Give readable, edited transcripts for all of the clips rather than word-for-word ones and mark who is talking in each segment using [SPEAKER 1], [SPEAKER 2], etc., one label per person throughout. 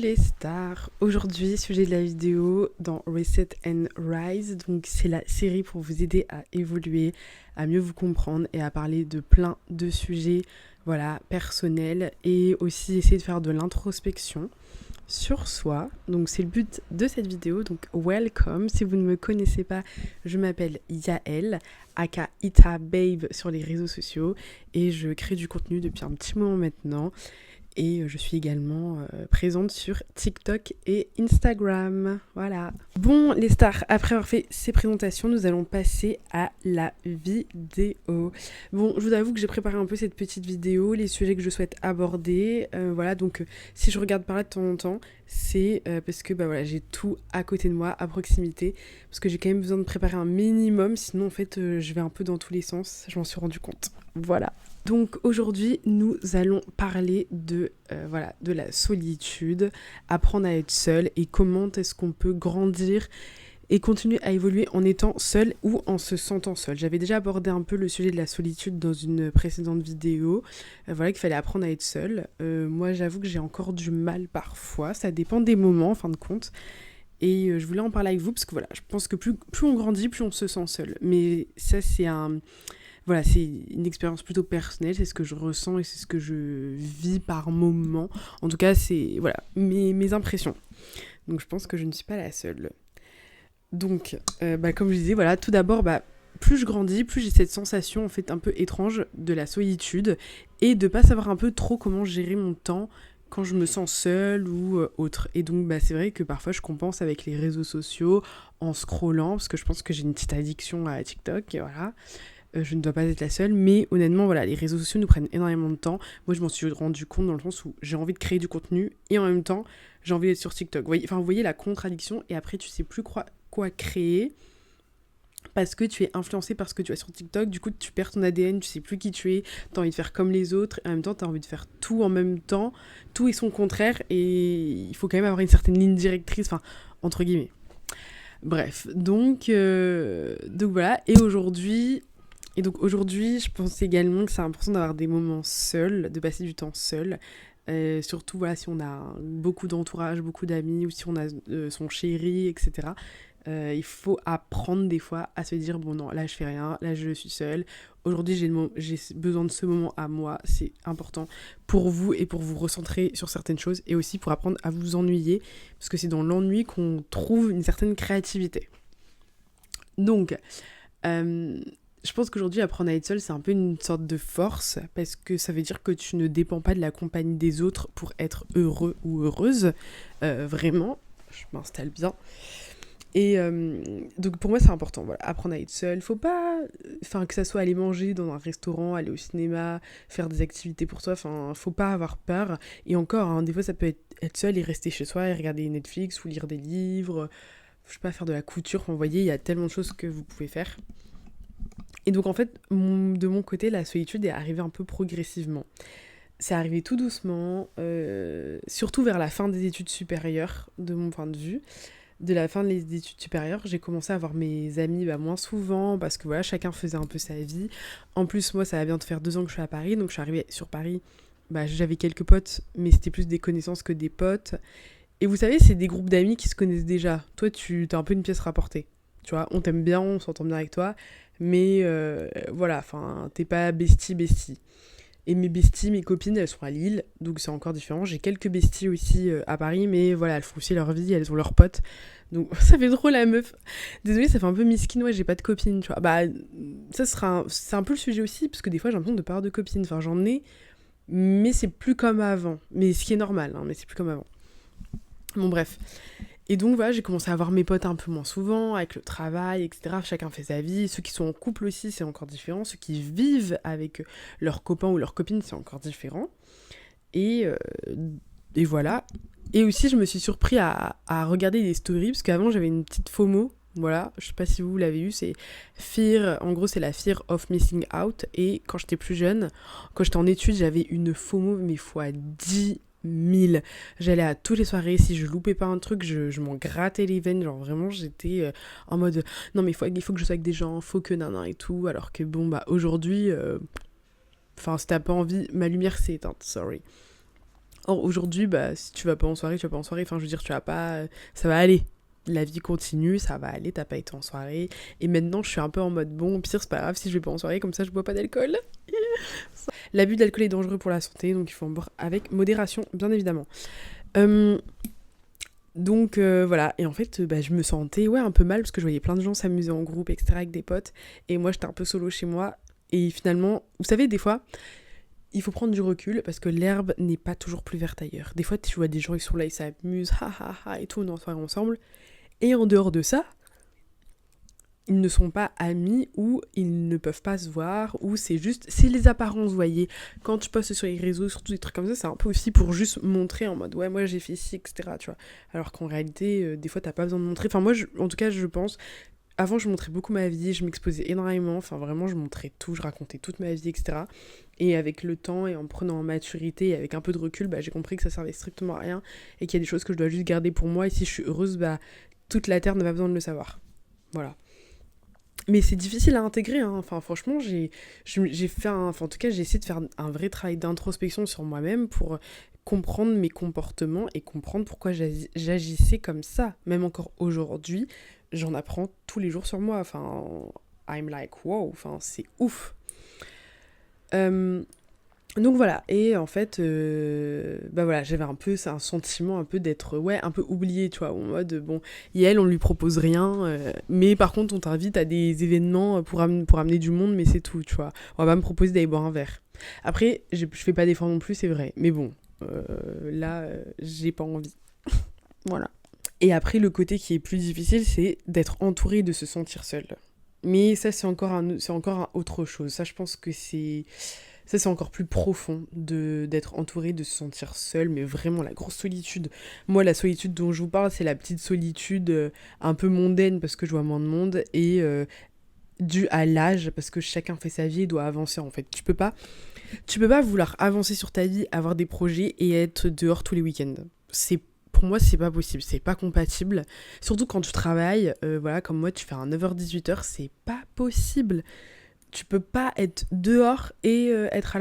[SPEAKER 1] Les stars, aujourd'hui, sujet de la vidéo dans Reset and Rise, donc c'est la série pour vous aider à évoluer, à mieux vous comprendre et à parler de plein de sujets, voilà, personnels et aussi essayer de faire de l'introspection sur soi. Donc c'est le but de cette vidéo, donc welcome. Si vous ne me connaissez pas, je m'appelle Yael, aka Ita Babe sur les réseaux sociaux et je crée du contenu depuis un petit moment maintenant. Et je suis également présente sur TikTok et Instagram. Voilà. Bon, les stars, après avoir fait ces présentations, nous allons passer à la vidéo. Bon, je vous avoue que j'ai préparé un peu cette petite vidéo, les sujets que je souhaite aborder. Voilà, donc si je regarde par là de temps en temps, c'est parce que voilà, j'ai tout à côté de moi, à proximité. Parce que j'ai quand même besoin de préparer un minimum, sinon en fait, je vais un peu dans tous les sens. Je m'en suis rendu compte. Voilà. Donc aujourd'hui, nous allons parler de la solitude, apprendre à être seul et comment est-ce qu'on peut grandir et continuer à évoluer en étant seul ou en se sentant seul. J'avais déjà abordé un peu le sujet de la solitude dans une précédente vidéo, voilà qu'il fallait apprendre à être seul. Moi j'avoue que j'ai encore du mal parfois, ça dépend des moments en fin de compte. Et je voulais en parler avec vous parce que voilà, je pense que plus on grandit, plus on se sent seul. Mais ça c'est une expérience plutôt personnelle, c'est ce que je ressens et c'est ce que je vis par moment. En tout cas, c'est mes impressions. Donc je pense que je ne suis pas la seule. Donc, comme je disais, voilà, tout d'abord, plus je grandis, plus j'ai cette sensation en fait un peu étrange de la solitude et de pas savoir un peu trop comment gérer mon temps quand je me sens seule ou autre. Et donc c'est vrai que parfois je compense avec les réseaux sociaux en scrollant parce que je pense que j'ai une petite addiction à TikTok et voilà. Je ne dois pas être la seule, mais honnêtement, voilà, les réseaux sociaux nous prennent énormément de temps. Moi, je m'en suis rendu compte dans le sens où j'ai envie de créer du contenu et en même temps, j'ai envie d'être sur TikTok. Vous voyez la contradiction et après, tu sais plus quoi créer parce que tu es influencé par ce que tu as sur TikTok. Du coup, tu perds ton ADN, tu sais plus qui tu es, tu as envie de faire comme les autres et en même temps, tu as envie de faire tout en même temps. Tout est son contraire et il faut quand même avoir une certaine ligne directrice, enfin, entre guillemets. Bref, donc voilà. Et donc aujourd'hui, je pense également que c'est important d'avoir des moments seuls, de passer du temps seul. Surtout voilà, si on a beaucoup d'entourage, beaucoup d'amis, ou si on a son chéri, etc. Il faut apprendre des fois à se dire, bon non, là je fais rien, là je suis seule. Aujourd'hui j'ai besoin de ce moment à moi, c'est important pour vous et pour vous recentrer sur certaines choses et aussi pour apprendre à vous ennuyer, parce que c'est dans l'ennui qu'on trouve une certaine créativité. Donc, je pense qu'aujourd'hui, apprendre à être seul, c'est un peu une sorte de force, parce que ça veut dire que tu ne dépends pas de la compagnie des autres pour être heureux ou heureuse. Vraiment, je m'installe bien. Et donc pour moi, c'est important, voilà, apprendre à être seul. Faut pas, que ça soit aller manger dans un restaurant, aller au cinéma, faire des activités pour soi, faut pas avoir peur. Et encore, hein, des fois, ça peut être seul et rester chez soi et regarder Netflix ou lire des livres, je sais pas, faire de la couture. Vous voyez, il y a tellement de choses que vous pouvez faire. Et donc en fait, de mon côté, la solitude est arrivée un peu progressivement. C'est arrivé tout doucement, surtout vers la fin des études supérieures, de mon point de vue. De la fin des études supérieures, j'ai commencé à voir mes amis moins souvent, parce que voilà, chacun faisait un peu sa vie. En plus, moi, ça va bientôt faire 2 ans que je suis à Paris, donc je suis arrivée sur Paris. J'avais quelques potes, mais c'était plus des connaissances que des potes. Et vous savez, c'est des groupes d'amis qui se connaissent déjà. Toi, tu as un peu une pièce rapportée. Tu vois, on t'aime bien, on s'entend bien avec toi, mais t'es pas bestie. Et mes besties, mes copines, elles sont à Lille, donc c'est encore différent. J'ai quelques besties aussi à Paris, mais voilà, elles font aussi leur vie, elles ont leurs potes. Donc ça fait trop la meuf. Désolée, ça fait un peu miskin, ouais, j'ai pas de copine, tu vois. C'est un peu le sujet aussi, parce que des fois j'ai l'impression de pas avoir de copine. Enfin, j'en ai, mais c'est plus comme avant. Mais ce qui est normal, hein, mais c'est plus comme avant. Bon, bref. Et donc voilà, j'ai commencé à voir mes potes un peu moins souvent, avec le travail, etc. Chacun fait sa vie. Ceux qui sont en couple aussi, c'est encore différent. Ceux qui vivent avec leurs copains ou leurs copines, c'est encore différent. Et voilà. Et aussi, je me suis surpris à regarder des stories, parce qu'avant, j'avais une petite FOMO. Voilà, je sais pas si vous l'avez eu, c'est en gros c'est la fear of missing out. Et quand j'étais plus jeune, quand j'étais en études, j'avais une FOMO mais fois 10 000. J'allais à toutes les soirées, si je loupais pas un truc, je m'en grattais les veines, genre vraiment j'étais en mode non mais il faut que je sois avec des gens, faut que nanan et tout, alors que aujourd'hui, si t'as pas envie, ma lumière s'est éteinte, sorry. Or, aujourd'hui, bah, si tu vas pas en soirée, tu vas pas en soirée. Enfin, je veux dire, tu vas pas... ça va aller. La vie continue, ça va aller, t'as pas été en soirée. Et maintenant, je suis un peu en mode, bon, au pire, c'est pas grave si je vais pas en soirée, comme ça, je bois pas d'alcool. L'abus d'alcool est dangereux pour la santé, donc il faut en boire avec modération, bien évidemment. Donc voilà, et en fait je me sentais un peu mal parce que je voyais plein de gens s'amuser en groupe, etc. avec des potes, et moi j'étais un peu solo chez moi, et finalement, vous savez, des fois, il faut prendre du recul parce que l'herbe n'est pas toujours plus verte ailleurs. Des fois tu vois des gens qui sont là, ils s'amusent, ha ha ha, et tout, on est en soirée ensemble, et en dehors de ça, ils ne sont pas amis ou ils ne peuvent pas se voir, ou c'est les apparences, vous voyez. Quand tu postes sur les réseaux, surtout des trucs comme ça, c'est un peu aussi pour juste montrer en mode, ouais, moi j'ai fait ci, etc., tu vois. Alors qu'en réalité, des fois, t'as pas besoin de montrer. Enfin, moi, en tout cas, je pense, avant, je montrais beaucoup ma vie, je m'exposais énormément, enfin, vraiment, je montrais tout, je racontais toute ma vie, etc. Et avec le temps, et en prenant en maturité, et avec un peu de recul, j'ai compris que ça servait strictement à rien, et qu'il y a des choses que je dois juste garder pour moi, et si je suis heureuse, toute la Terre n'a pas besoin de le savoir. Voilà. Mais c'est difficile à intégrer, hein. Enfin, franchement, j'ai fait en tout cas, j'ai essayé de faire un vrai travail d'introspection sur moi-même pour comprendre mes comportements et comprendre pourquoi j'agissais comme ça. Même encore aujourd'hui, j'en apprends tous les jours sur moi. Enfin, I'm like, wow, enfin, c'est ouf. Donc voilà, et en fait, voilà, j'avais un peu, c'est un sentiment un peu d'être, un peu oublié, tu vois, en mode, bon, Yael, on lui propose rien, mais par contre, on t'invite à des événements pour amener du monde, mais c'est tout, tu vois. On va pas me proposer d'aller boire un verre. Après, je fais pas d'efforts non plus, c'est vrai, mais bon, là, j'ai pas envie. Voilà. Et après, le côté qui est plus difficile, c'est d'être entouré, de se sentir seul. Mais ça, c'est encore autre chose. Ça, je pense que c'est encore plus profond d'être entouré, de se sentir seul, mais vraiment la grosse solitude. Moi, la solitude dont je vous parle, c'est la petite solitude un peu mondaine parce que je vois moins de monde et due à l'âge parce que chacun fait sa vie et doit avancer en fait. Tu peux pas vouloir avancer sur ta vie, avoir des projets et être dehors tous les week-ends. Pour moi, c'est pas possible, c'est pas compatible. Surtout quand tu travailles, comme moi, tu fais un 9h-18h, c'est pas possible. Tu peux pas être dehors et être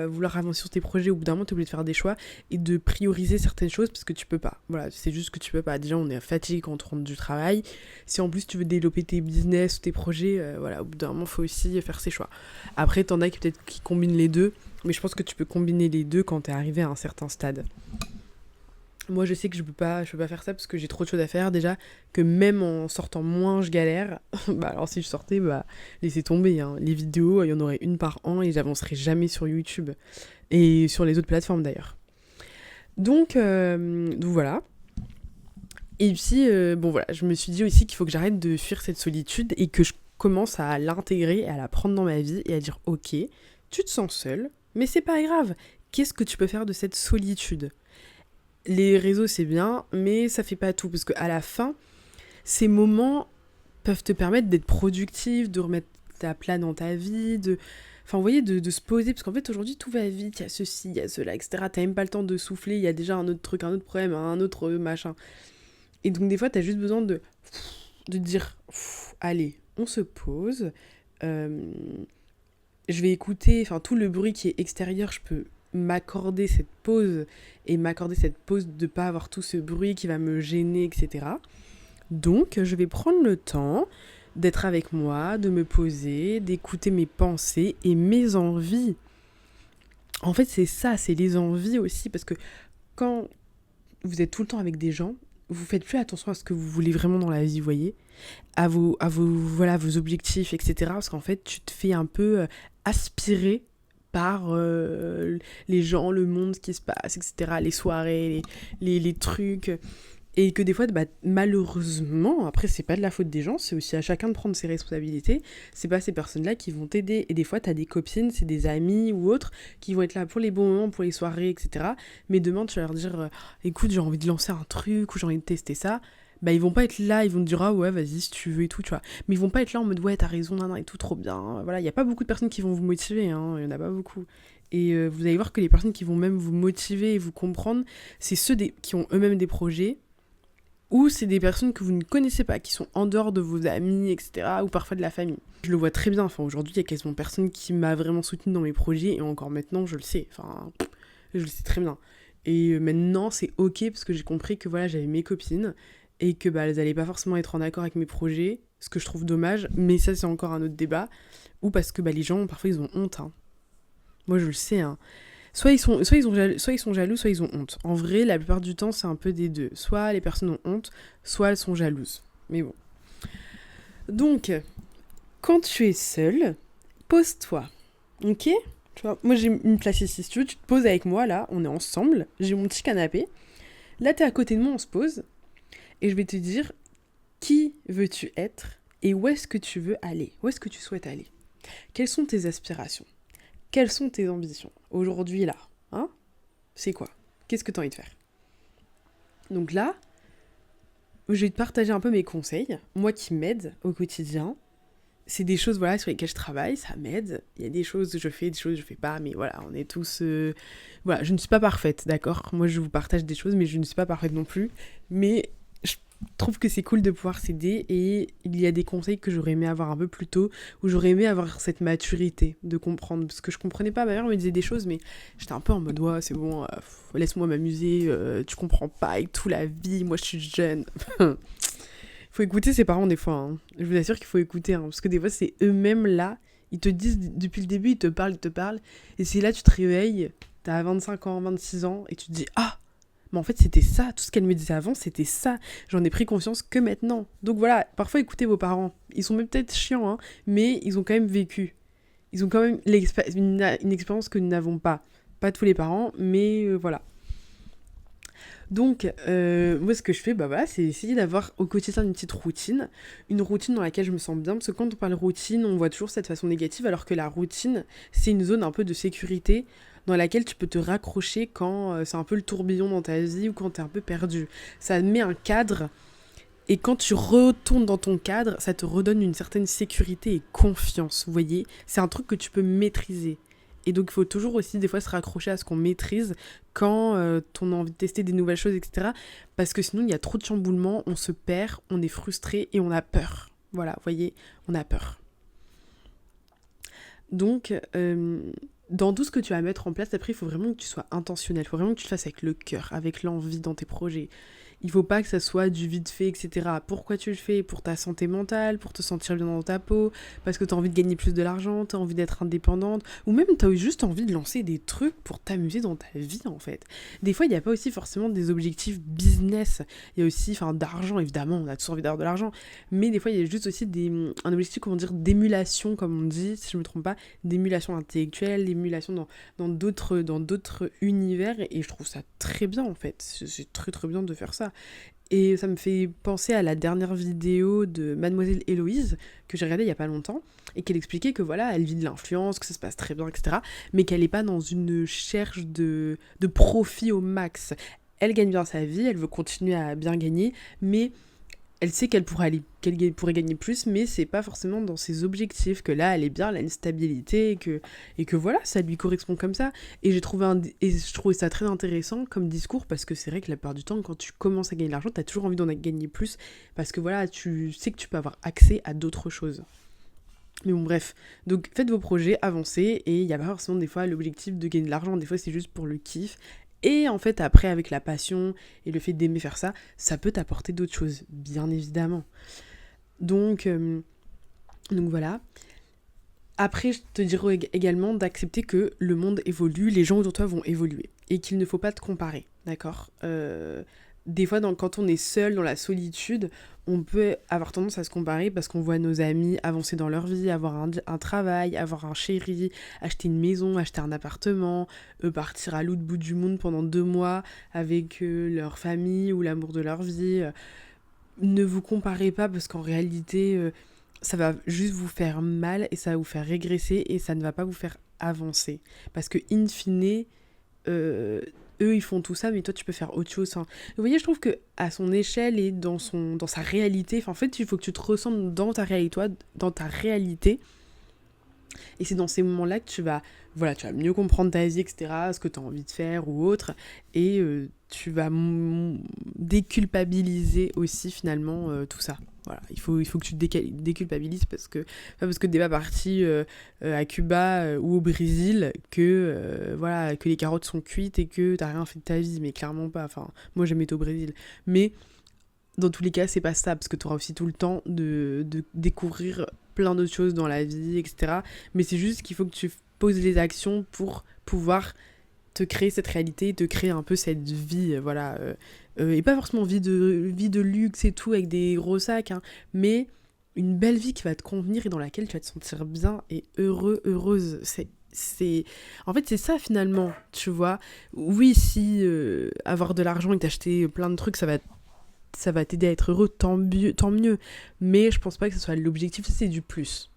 [SPEAKER 1] vouloir avancer sur tes projets. Au bout d'un moment, t'es obligé de faire des choix et de prioriser certaines choses parce que tu peux pas. Voilà, c'est juste que tu peux pas. Déjà, on est fatigué quand on rentre du travail. Si en plus tu veux développer tes business ou tes projets, au bout d'un moment, faut aussi faire ses choix. Après, t'en as qui combinent les deux, mais je pense que tu peux combiner les deux quand t'es arrivé à un certain stade. Moi, je sais que je peux pas faire ça parce que j'ai trop de choses à faire. Déjà, que même en sortant moins, je galère. Alors si je sortais, laissez tomber, hein. Les vidéos, il y en aurait une par an et j'avancerai jamais sur YouTube. Et sur les autres plateformes, d'ailleurs. Donc voilà. Et puis, je me suis dit aussi qu'il faut que j'arrête de fuir cette solitude et que je commence à l'intégrer et à la prendre dans ma vie et à dire, ok, tu te sens seule, mais c'est pas grave. Qu'est-ce que tu peux faire de cette solitude ? Les réseaux, c'est bien, mais ça fait pas tout. Parce qu'à la fin, ces moments peuvent te permettre d'être productif, de remettre à plat dans ta vie, de se poser. Parce qu'en fait, aujourd'hui, tout va vite. Il y a ceci, il y a cela, etc. T'as même pas le temps de souffler. Il y a déjà un autre truc, un autre problème, un autre machin. Et donc, des fois, t'as juste besoin de dire, allez, on se pose. Je vais écouter, tout le bruit qui est extérieur, je peux m'accorder cette pause de pas avoir tout ce bruit qui va me gêner, etc. Donc, je vais prendre le temps d'être avec moi, de me poser, d'écouter mes pensées et mes envies. En fait, c'est ça, c'est les envies aussi, parce que quand vous êtes tout le temps avec des gens, vous faites plus attention à ce que vous voulez vraiment dans la vie, vous voyez, à vos objectifs, etc. Parce qu'en fait, tu te fais un peu aspirer par les gens, le monde, ce qui se passe, etc., les soirées, les trucs, et que des fois, malheureusement, après, c'est pas de la faute des gens, c'est aussi à chacun de prendre ses responsabilités, c'est pas ces personnes-là qui vont t'aider, et des fois, t'as des copines, c'est des amis ou autres, qui vont être là pour les bons moments, pour les soirées, etc., mais demain, tu vas leur dire, écoute, j'ai envie de lancer un truc, ou j'ai envie de tester ça, ils vont pas être là, ils vont te dire, ah ouais, vas-y, si tu veux et tout, tu vois. Mais ils vont pas être là en mode, ouais, t'as raison, nan, et tout, trop bien. Voilà, il y a pas beaucoup de personnes qui vont vous motiver, hein, il y en a pas beaucoup. Et vous allez voir que les personnes qui vont même vous motiver et vous comprendre, c'est ceux qui ont eux-mêmes des projets, ou c'est des personnes que vous ne connaissez pas, qui sont en dehors de vos amis, etc., ou parfois de la famille. Je le vois très bien, aujourd'hui, il y a quasiment personne qui m'a vraiment soutenue dans mes projets, et encore maintenant, je le sais, je le sais très bien. Et maintenant, c'est ok parce que j'ai compris que voilà, j'avais mes copines et que bah, elles allaient pas forcément être en accord avec mes projets, ce que je trouve dommage, mais ça, c'est encore un autre débat. Ou parce que bah, les gens, parfois, ils ont honte. Hein. Moi, je le sais. Hein. Soit ils sont jaloux, soit ils ont honte. En vrai, la plupart du temps, c'est un peu des deux. Soit les personnes ont honte, soit elles sont jalouses. Mais bon. Donc, quand tu es seule, pose-toi. Ok? Tu vois, moi, j'ai une place ici. Si tu veux, tu te poses avec moi, là. On est ensemble. J'ai mon petit canapé. Là, t'es à côté de moi, on se pose. Et je vais te dire qui veux-tu être et où est-ce que tu veux aller. Où est-ce que tu souhaites aller. Quelles sont tes aspirations? Quelles sont tes ambitions? Aujourd'hui, là. Hein? C'est quoi? Qu'est-ce que tu as envie de faire? Donc là, je vais te partager un peu mes conseils, moi qui m'aident au quotidien. C'est des choses voilà, sur lesquelles je travaille, ça m'aide. Il y a des choses que je fais, des choses que je fais pas, mais voilà, on est tous... Voilà, je ne suis pas parfaite, d'accord? Moi, je vous partage des choses, mais je ne suis pas parfaite non plus. Mais je trouve que c'est cool de pouvoir s'aider et il y a des conseils que j'aurais aimé avoir un peu plus tôt, où j'aurais aimé avoir cette maturité de comprendre. Parce que je comprenais pas, ma mère me disait des choses, mais j'étais un peu en mode, ouais, c'est bon, laisse-moi m'amuser, tu comprends pas et tout la vie, moi je suis jeune. Faut écouter ses parents des fois, hein. Je vous assure qu'il faut écouter, hein, parce que des fois c'est eux-mêmes là, ils te disent depuis le début, ils te parlent, et c'est là tu te réveilles, t'as 25 ans, 26 ans, et tu te dis « Ah, mais en fait c'était ça, tout ce qu'elle me disait avant c'était ça, j'en ai pris conscience que maintenant. » Donc voilà, parfois écoutez vos parents, ils sont même peut-être chiants, hein, mais ils ont quand même vécu. Ils ont quand même une expérience que nous n'avons pas. Pas tous les parents, mais voilà. Donc, moi, ce que je fais, bah voilà, c'est essayer d'avoir au quotidien une routine dans laquelle je me sens bien, parce que quand on parle routine, on voit toujours cette façon négative, alors que la routine, c'est une zone un peu de sécurité dans laquelle tu peux te raccrocher quand c'est un peu le tourbillon dans ta vie ou quand t'es un peu perdu. Ça met un cadre, et quand tu retournes dans ton cadre, ça te redonne une certaine sécurité et confiance, vous voyez? C'est un truc que tu peux maîtriser. Et donc, il faut toujours aussi, des fois, se raccrocher à ce qu'on maîtrise quand on a envie de tester des nouvelles choses, etc. Parce que sinon, il y a trop de chamboulements, on se perd, on est frustré et on a peur. Voilà, vous voyez, on a peur. Donc, dans tout ce que tu vas mettre en place, après, il faut vraiment que tu sois intentionnel. Il faut vraiment que tu le fasses avec le cœur, avec l'envie dans tes projets. Il faut pas que ça soit du vite fait, etc. Pourquoi tu le fais? Pour ta santé mentale, pour te sentir bien dans ta peau, parce que tu as envie de gagner plus de l'argent, tu as envie d'être indépendante, ou même tu as juste envie de lancer des trucs pour t'amuser dans ta vie, en fait. Des fois, il n'y a pas aussi forcément des objectifs business. Il y a aussi, d'argent, évidemment, on a tous envie d'avoir de l'argent, mais des fois, il y a juste aussi un objectif, comment dire, d'émulation, comme on dit, si je me trompe pas, d'émulation intellectuelle, d'émulation dans d'autres univers, et je trouve ça très bien, en fait. C'est très, très bien de faire ça. Et ça me fait penser à la dernière vidéo de Mademoiselle Héloïse, que j'ai regardée il y a pas longtemps, et qu'elle expliquait que voilà, elle vit de l'influence, que ça se passe très bien, etc., mais qu'elle n'est pas dans une recherche de profit au max. Elle gagne bien sa vie, elle veut continuer à bien gagner, mais elle sait qu'elle pourrait gagner plus, mais c'est pas forcément dans ses objectifs, que là, elle est bien, elle a une stabilité, et que voilà, ça lui correspond comme ça. Et je trouvais ça très intéressant comme discours, parce que c'est vrai que la plupart du temps, quand tu commences à gagner de l'argent, t'as toujours envie d'en gagner plus, parce que voilà, tu sais que tu peux avoir accès à d'autres choses. Mais bon, bref. Donc, faites vos projets, avancez, et il n'y a pas forcément des fois l'objectif de gagner de l'argent, des fois c'est juste pour le kiff. Et en fait, après, avec la passion et le fait d'aimer faire ça, ça peut t'apporter d'autres choses, bien évidemment. Donc voilà. Après, je te dirais également d'accepter que le monde évolue, les gens autour de toi vont évoluer, et qu'il ne faut pas te comparer, d'accord? Des fois, quand on est seul, dans la solitude, on peut avoir tendance à se comparer parce qu'on voit nos amis avancer dans leur vie, avoir un travail, avoir un chéri, acheter une maison, acheter un appartement, partir à l'autre bout du monde pendant 2 mois avec leur famille ou l'amour de leur vie. Ne vous comparez pas parce qu'en réalité, ça va juste vous faire mal et ça va vous faire régresser et ça ne va pas vous faire avancer. Parce que, in fine, eux ils font tout ça mais toi tu peux faire autre chose. Vous voyez, je trouve que à son échelle et dans sa réalité, en fait il faut que tu te ressentes dans ta réalité, et c'est dans ces moments-là que tu vas mieux comprendre ta vie, etc., ce que tu as envie de faire ou autre, et tu vas déculpabiliser aussi finalement tout ça. Voilà, il faut que tu te déculpabilises parce que t'es pas parti à Cuba ou au Brésil voilà, que les carottes sont cuites et que t'as rien fait de ta vie, mais clairement pas. Enfin, moi j'aime être au Brésil. Mais dans tous les cas, c'est pas ça, parce que tu auras aussi tout le temps de découvrir plein d'autres choses dans la vie, etc. Mais c'est juste qu'il faut que tu poses les actions pour pouvoir te créer cette réalité, te créer un peu cette vie, voilà. Et pas forcément vie de luxe et tout, avec des gros sacs, hein, mais une belle vie qui va te convenir et dans laquelle tu vas te sentir bien et heureuse. En fait, c'est ça finalement, tu vois. Oui, si avoir de l'argent et t'acheter plein de trucs, ça va t'aider à être heureux, tant mieux. Mais je pense pas que ce soit l'objectif, ça c'est du plus.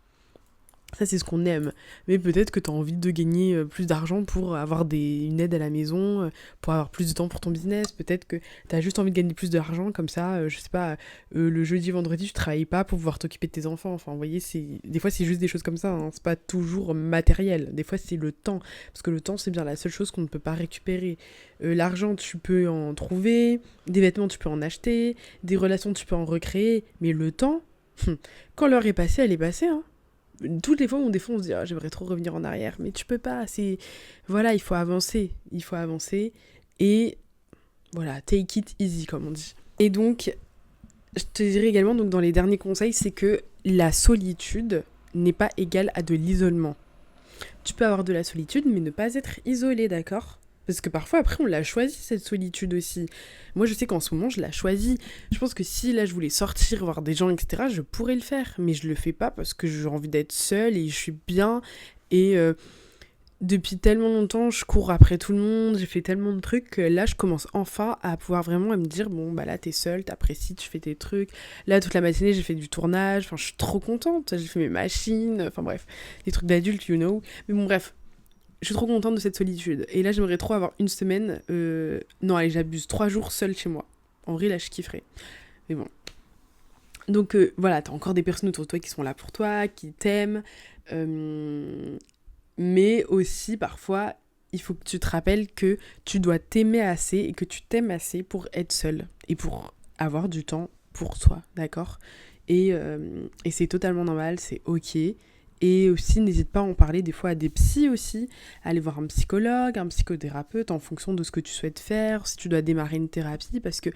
[SPEAKER 1] Ça, c'est ce qu'on aime. Mais peut-être que tu as envie de gagner plus d'argent pour avoir une aide à la maison, pour avoir plus de temps pour ton business. Peut-être que tu as juste envie de gagner plus d'argent, comme ça, je sais pas, le jeudi, vendredi, tu travailles pas pour pouvoir t'occuper de tes enfants. Enfin, vous voyez, des fois, c'est juste des choses comme ça. Hein. C'est pas toujours matériel. Des fois, c'est le temps. Parce que le temps, c'est bien la seule chose qu'on ne peut pas récupérer. L'argent, tu peux en trouver. Des vêtements, tu peux en acheter. Des relations, tu peux en recréer. Mais le temps, quand l'heure est passée, elle est passée, hein. Toutes les fois où des fois on se dit j'aimerais trop revenir en arrière, mais tu peux pas, voilà, il faut avancer et voilà, take it easy comme on dit. Et donc je te dirais également, donc dans les derniers conseils, c'est que la solitude n'est pas égale à de l'isolement. Tu peux avoir de la solitude mais ne pas être isolé, d'accord ? Parce que parfois, après, on l'a choisi, cette solitude aussi. Moi, je sais qu'en ce moment, je la choisis. Je pense que si, là, je voulais sortir, voir des gens, etc., je pourrais le faire. Mais je le fais pas parce que j'ai envie d'être seule et je suis bien. Et depuis tellement longtemps, je cours après tout le monde, j'ai fait tellement de trucs que là, je commence enfin à pouvoir vraiment me dire, bon, bah là, t'es seule, t'apprécies, tu fais tes trucs. Là, toute la matinée, j'ai fait du tournage. Enfin, je suis trop contente. J'ai fait mes machines. Enfin, bref, des trucs d'adulte, you know. Mais bon, bref. Je suis trop contente de cette solitude. Et là, j'aimerais trop avoir une semaine... Non, allez, j'abuse. 3 jours seule chez moi. En vrai, là, je kifferais. Mais bon. Donc, voilà, t'as encore des personnes autour de toi qui sont là pour toi, qui t'aiment. Mais aussi, parfois, il faut que tu te rappelles que tu dois t'aimer assez et que tu t'aimes assez pour être seule. Et pour avoir du temps pour toi, d'accord ? Et c'est totalement normal, c'est ok. Et aussi, n'hésite pas à en parler des fois à des psys aussi, à aller voir un psychologue, un psychothérapeute en fonction de ce que tu souhaites faire, si tu dois démarrer une thérapie, parce que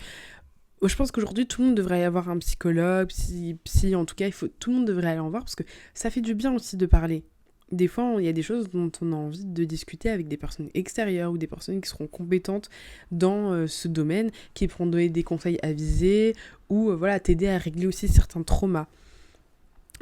[SPEAKER 1] je pense qu'aujourd'hui, tout le monde devrait y avoir un psychologue, psy, en tout cas, tout le monde devrait aller en voir, parce que ça fait du bien aussi de parler. Des fois, il y a des choses dont on a envie de discuter avec des personnes extérieures ou des personnes qui seront compétentes dans ce domaine, qui pourront donner des conseils avisés ou voilà, t'aider à régler aussi certains traumas.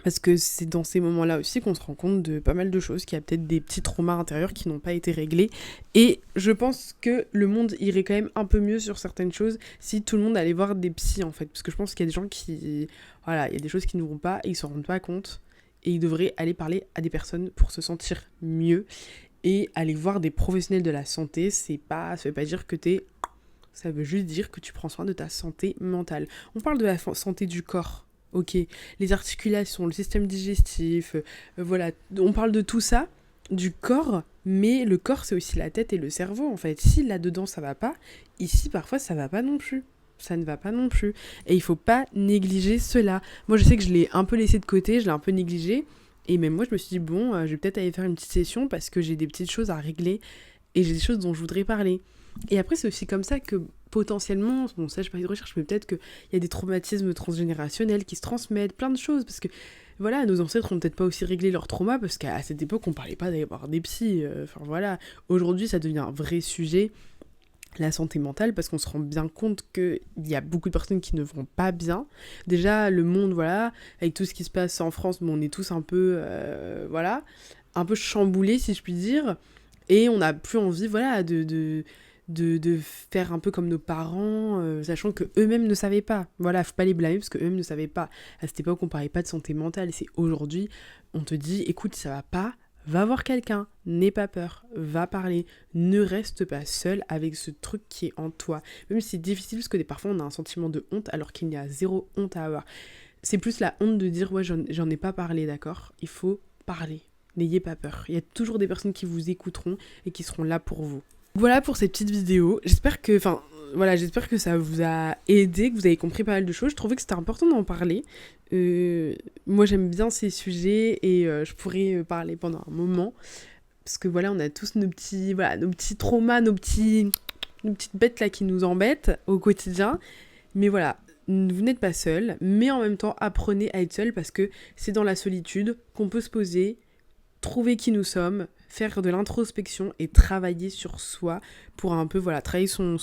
[SPEAKER 1] Parce que c'est dans ces moments-là aussi qu'on se rend compte de pas mal de choses, qu'il y a peut-être des petits traumas intérieurs qui n'ont pas été réglés. Et je pense que le monde irait quand même un peu mieux sur certaines choses si tout le monde allait voir des psys, en fait. Parce que je pense qu'il y a des gens qui... Voilà, il y a des choses qui ne vont pas et ils s'en rendent pas compte. Et ils devraient aller parler à des personnes pour se sentir mieux. Et aller voir des professionnels de la santé, ça veut pas dire que ça veut juste dire que tu prends soin de ta santé mentale. On parle de la santé du corps. Ok, les articulations, le système digestif, voilà, on parle de tout ça, du corps, mais le corps c'est aussi la tête et le cerveau en fait. Si là-dedans ça va pas, ici parfois ça va pas non plus. Ça ne va pas non plus. Et il faut pas négliger cela. Moi je sais que je l'ai un peu laissé de côté, je l'ai un peu négligé, et même moi je me suis dit bon, je vais peut-être aller faire une petite session parce que j'ai des petites choses à régler et j'ai des choses dont je voudrais parler. Et après c'est aussi comme ça que potentiellement, bon ça j'ai pas eu de recherche, mais peut-être qu'il y a des traumatismes transgénérationnels qui se transmettent, plein de choses, parce que voilà, nos ancêtres ont peut-être pas aussi réglé leurs traumas, parce qu'à cette époque on parlait pas d'avoir des psys, enfin voilà, aujourd'hui ça devient un vrai sujet, la santé mentale, parce qu'on se rend bien compte qu'il y a beaucoup de personnes qui ne vont pas bien. Déjà le monde, voilà, avec tout ce qui se passe en France, bon, on est tous un peu, voilà, un peu chamboulés si je puis dire, et on n'a plus envie, voilà, de faire un peu comme nos parents, sachant que eux-mêmes ne savaient pas. Voilà, faut pas les blâmer parce que eux-mêmes ne savaient pas. À cette époque, on parlait pas de santé mentale, et c'est aujourd'hui, on te dit, écoute, ça va pas, va voir quelqu'un, n'aie pas peur, va parler, ne reste pas seul avec ce truc qui est en toi. Même si c'est difficile parce que parfois on a un sentiment de honte alors qu'il n'y a zéro honte à avoir. C'est plus la honte de dire, ouais, j'en ai pas parlé, d'accord ? Il faut parler, n'ayez pas peur. Il y a toujours des personnes qui vous écouteront et qui seront là pour vous. Voilà pour cette petite vidéo, j'espère que, voilà, j'espère que ça vous a aidé, que vous avez compris pas mal de choses. Je trouvais que c'était important d'en parler. Moi, j'aime bien ces sujets et je pourrais parler pendant un moment. Parce que voilà, on a tous nos petits traumas, nos petites bêtes là qui nous embêtent au quotidien. Mais voilà, vous n'êtes pas seul, mais en même temps, apprenez à être seul parce que c'est dans la solitude qu'on peut se poser, trouver qui nous sommes, faire de l'introspection et travailler sur soi pour un peu, voilà, travailler son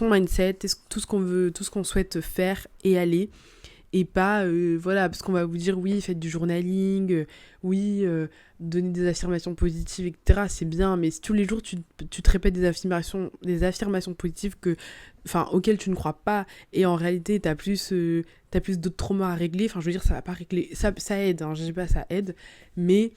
[SPEAKER 1] mindset, tout ce qu'on veut, tout ce qu'on souhaite faire et aller. Et pas, voilà, parce qu'on va vous dire, oui, faites du journaling, oui, donnez des affirmations positives, etc. C'est bien, mais si tous les jours, tu te répètes des affirmations positives auxquelles tu ne crois pas, et en réalité, t'as plus d'autres traumas à régler, enfin, je veux dire, ça va pas régler, ça aide, hein, je dis pas ça aide, mais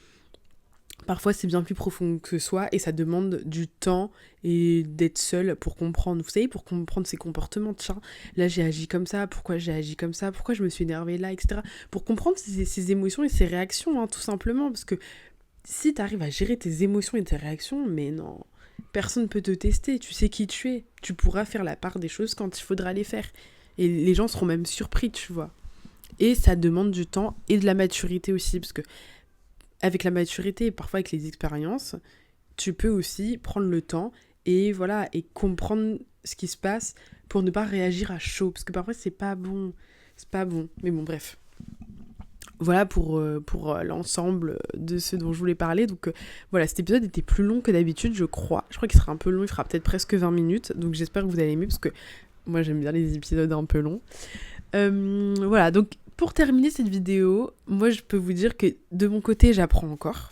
[SPEAKER 1] parfois, c'est bien plus profond que soi et ça demande du temps et d'être seul pour comprendre. Vous savez, pour comprendre ses comportements. Tiens, là, j'ai agi comme ça. Pourquoi j'ai agi comme ça? Pourquoi je me suis énervée là, etc. Pour comprendre ses émotions et ses réactions, hein, tout simplement. Parce que si tu arrives à gérer tes émotions et tes réactions, mais non, personne ne peut te tester. Tu sais qui tu es. Tu pourras faire la part des choses quand il faudra les faire. Et les gens seront même surpris, tu vois. Et ça demande du temps et de la maturité aussi. Parce que avec la maturité et parfois avec les expériences, tu peux aussi prendre le temps et voilà, et comprendre ce qui se passe pour ne pas réagir à chaud, parce que parfois c'est pas bon, mais bon, bref. Voilà pour l'ensemble de ce dont je voulais parler. Donc voilà, cet épisode était plus long que d'habitude, je crois qu'il sera un peu long, il fera peut-être presque 20 minutes, donc j'espère que vous allez aimer, parce que moi j'aime bien les épisodes un peu longs. Voilà, donc pour terminer cette vidéo, moi je peux vous dire que de mon côté j'apprends encore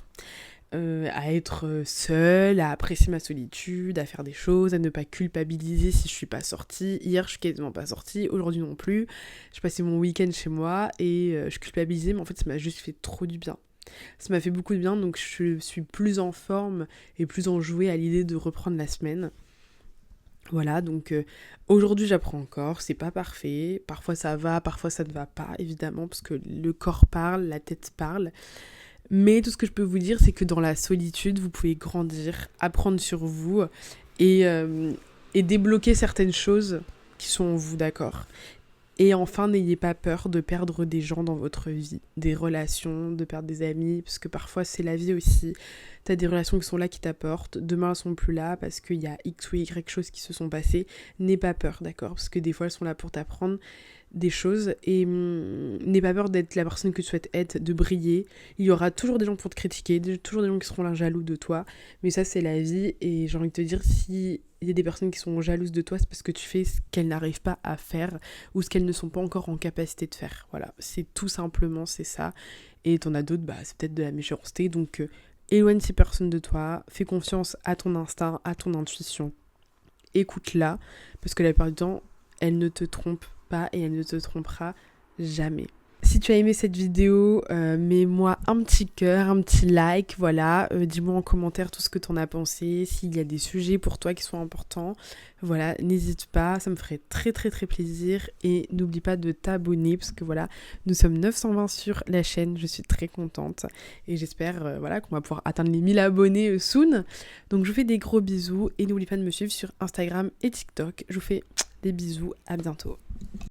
[SPEAKER 1] à être seule, à apprécier ma solitude, à faire des choses, à ne pas culpabiliser si je suis pas sortie. Hier je suis quasiment pas sortie, aujourd'hui non plus. Je passais mon week-end chez moi et je culpabilisais, mais en fait ça m'a juste fait trop du bien. Ça m'a fait beaucoup de bien, donc je suis plus en forme et plus enjouée à l'idée de reprendre la semaine. Voilà, donc aujourd'hui j'apprends encore, c'est pas parfait, parfois ça va, parfois ça ne va pas, évidemment, parce que le corps parle, la tête parle, mais tout ce que je peux vous dire, c'est que dans la solitude, vous pouvez grandir, apprendre sur vous, et, euh, et débloquer certaines choses qui sont en vous, d'accord ? Et enfin, n'ayez pas peur de perdre des gens dans votre vie, des relations, de perdre des amis, parce que parfois c'est la vie aussi. T'as des relations qui sont là, qui t'apportent, demain elles sont plus là parce qu'il y a X ou Y choses qui se sont passées. N'aie pas peur, d'accord ? Parce que des fois elles sont là pour t'apprendre des choses et n'aie pas peur d'être la personne que tu souhaites être, de briller. Il y aura toujours des gens pour te critiquer, toujours des gens qui seront là jaloux de toi, mais ça c'est la vie et j'ai envie de te dire, si il y a des personnes qui sont jalouses de toi, c'est parce que tu fais ce qu'elles n'arrivent pas à faire ou ce qu'elles ne sont pas encore en capacité de faire. Voilà, c'est tout simplement, c'est ça. Et t'en as d'autres, c'est peut-être de la méchanceté, donc éloigne ces personnes de toi, fais confiance à ton instinct, à ton intuition, écoute-la, parce que la plupart du temps, elle ne te trompe pas et elle ne te trompera jamais. Si tu as aimé cette vidéo, mets-moi un petit cœur, un petit like, voilà. Dis-moi en commentaire tout ce que t'en as pensé, s'il y a des sujets pour toi qui sont importants. Voilà, n'hésite pas, ça me ferait très très très plaisir. Et n'oublie pas de t'abonner, parce que voilà, nous sommes 920 sur la chaîne, je suis très contente. Et j'espère voilà, qu'on va pouvoir atteindre les 1000 abonnés soon. Donc je vous fais des gros bisous et n'oublie pas de me suivre sur Instagram et TikTok. Je vous fais des bisous, à bientôt.